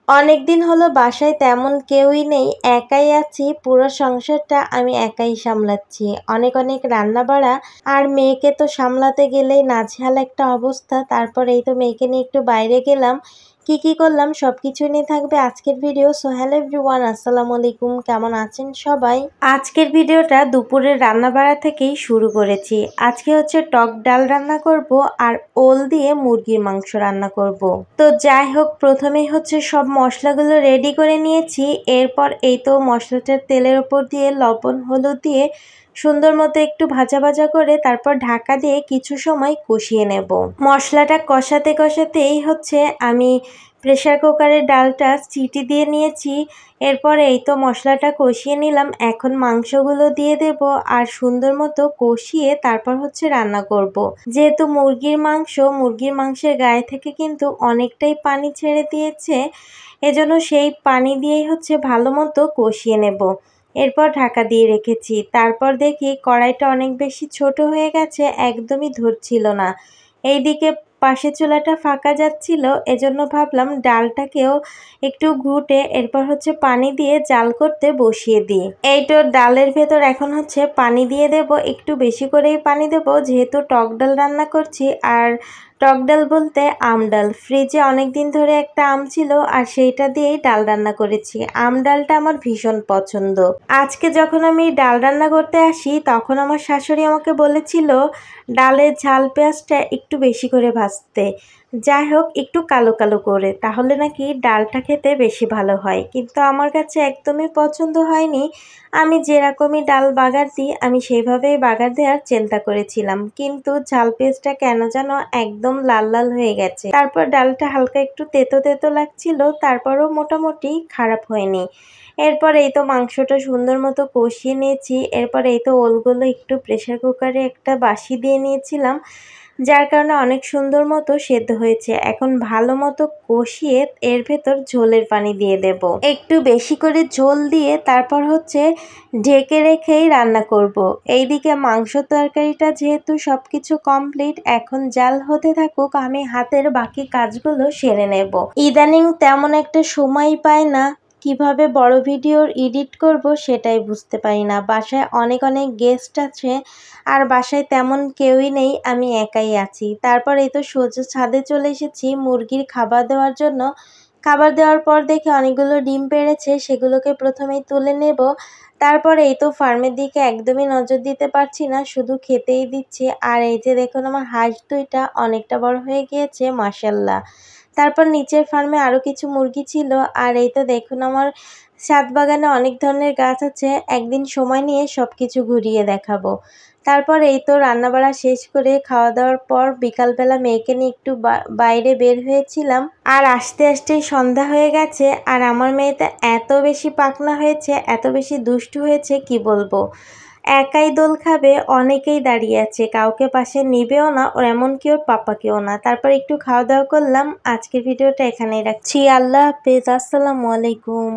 অনেক দিন হলো বাসায় তেমন কেউই নেই, একাই আছি। পুরো সংসারটা আমি একাই সামলাচ্ছি। অনেক অনেক রান্না বাড়া আর মেয়েকে তো সামলাতে গেলেই নাজেহাল একটা অবস্থা। তারপর এই তো মেয়েকে নিয়ে একটু বাইরে গেলাম। কি করলাম সবকিছু নিয়ে থাকবে আজকের ভিডিও। সো হ্যালো এভরিওয়ান, আসসালামু আলাইকুম, কেমন আছেন সবাই? আজকের ভিডিওটা দুপুরের রান্না বাড়া থেকেই শুরু করেছি। আজকে হচ্ছে টক ডাল রান্না করব আর ওল দিয়ে মুরগির মাংস রান্না করব। তো যাই হোক, প্রথমেই হচ্ছে সব মশলাগুলো রেডি করে নিয়েছি। এরপর এই তো মশলাটার তেলের ওপর দিয়ে লবণ হলুদ দিয়ে সুন্দর মতো একটু ভাজা ভাজা করে তারপর ঢাকা দিয়ে কিছু সময় কষিয়ে নেব। মশলাটা কষাতে কষাতেই হচ্ছে আমি প্রেসার কুকারের ডালটা সিটি দিয়ে নিয়েছি। এরপর এই তো মশলাটা কষিয়ে নিলাম। এখন মাংসগুলো দিয়ে দেব আর সুন্দর মতো কষিয়ে তারপর হচ্ছে রান্না করব। যেহেতু মুরগির মাংসের গায়ে থেকে কিন্তু অনেকটাই পানি ছেড়ে দিয়েছে, এজন্য সেই পানি দিয়েই হচ্ছে ভালো মতো কষিয়ে নেব। এরপর ঢাকা দিয়ে রেখেছি। তারপর দেখি কড়াইটা অনেক বেশি ছোট হয়ে গেছে, একদমই ধরছিল না। এইদিকে পাশে চুলাটা ফাঁকা যাচ্ছিল, এজন্য ভাবলাম ডালটাকেও একটু ঘুটে এরপর হচ্ছে পানি দিয়ে জাল করতে বসিয়ে দিই। এই তো ডালের ভেতর এখন হচ্ছে পানি দিয়ে দেব, একটু বেশি করেই পানি দেব যেহেতু টক ডাল রান্না করছি। আর টক ডাল বলতে আম ডাল, ফ্রিজে অনেক দিন ধরে একটা আম ছিল আর সেইটা দিয়েই ডাল রান্না করেছি। আম ডালটা আমার ভীষণ পছন্দ। আজকে যখন আমি ডাল রান্না করতে আসি তখন আমার শাশুড়ি আমাকে বলেছিল ডালের ঝাল পেঁয়াজটা একটু বেশি করে ভাজতে, যাই হোক একটু কালো কালো করে, তাহলে নাকি ডালটা খেতে বেশি ভালো হয়। কিন্তু আমার কাছে একদমই পছন্দ হয়নি। আমি যেরকমই ডাল বাগার দিই আমি সেইভাবেই বাগার দেওয়ার চিন্তা করেছিলাম, কিন্তু ঝাল পেঁয়াজটা কেন যেন একদম লাল লাল হয়ে গেছে। তারপর ডালটা হালকা একটু তেতো তেতো লাগছিল, তারপরও মোটামুটি খারাপ হয়নি। এরপর এই তো মাংসটা সুন্দর মতো কষিয়ে নিয়েছি। এরপর এই তো ওলগুলো একটু প্রেসার কুকারে একটা বাসি দিয়ে নিয়েছিলাম, যার কারণে অনেক সুন্দর মতো সেদ্ধ হয়েছে। এখন ভালো মতো কষিয়ে এর ভেতর ঝোলের পানি দিয়ে দেব, একটু বেশি করে ঝোল দিয়ে তারপর হচ্ছে ঢেকে রেখেই রান্না করব। এইদিকে মাংস তরকারিটা যেহেতু সব কিছু কমপ্লিট, এখন জাল হতে থাকুক, আমি হাতের বাকি কাজগুলো সেরে নেব। ইদানিং তেমন একটা সময় পাই না, কিভাবে বড় ভিডিওর এডিট করব সেটাই বুঝতে পারি না। বাসায় অনেক অনেক গেস্ট আছে আর বাসায় তেমন কেউই নেই, আমি একাই আছি। তারপর এই তো সোজা ছাদে চলে এসেছি মুরগির খাবার দেওয়ার জন্য। খাবার দেওয়ার পর দেখে অনেকগুলো ডিম পেড়েছে, সেগুলোকে প্রথমেই তুলে নেব। তারপর এই তো ফার্মের দিকে একদমই নজর দিতে পারছি না, শুধু খেতেই দিচ্ছি। আর এই যে দেখুন আমার হাঁস দুইটা অনেকটা বড় হয়ে গিয়েছে মাশাল্লাহ। তারপর নিচের ফার্মে আরও কিছু মুরগি ছিল। আর এই তো দেখুন আমার ছাদ বাগানে অনেক ধরনের গাছ আছে, একদিন সময় নিয়ে সব কিছু ঘুরিয়ে দেখাবো। তারপর এই তো রান্নাবাড়া শেষ করে খাওয়া দাওয়ার পর বিকালবেলা মেয়েকে নিয়ে একটু বাইরে বের হয়েছিলাম। আর আস্তে আস্তেই সন্ধ্যা হয়ে গেছে আর আমার মেয়েটা এত বেশি পাকনা হয়েছে, এত বেশি দুষ্টু হয়েছে কি বলবো। একাই দোল খাবে, অনেকেই দাঁড়িয়ে আছে, কাউকে পাশে নিবেও না, ওর এমনকি ওর পাপাকেও না। তারপর একটু খাওয়া দাওয়া করলাম। আজকের ভিডিওটা এখানেই রাখছি। আল্লাহ হাফেজ, আসসালামু আলাইকুম।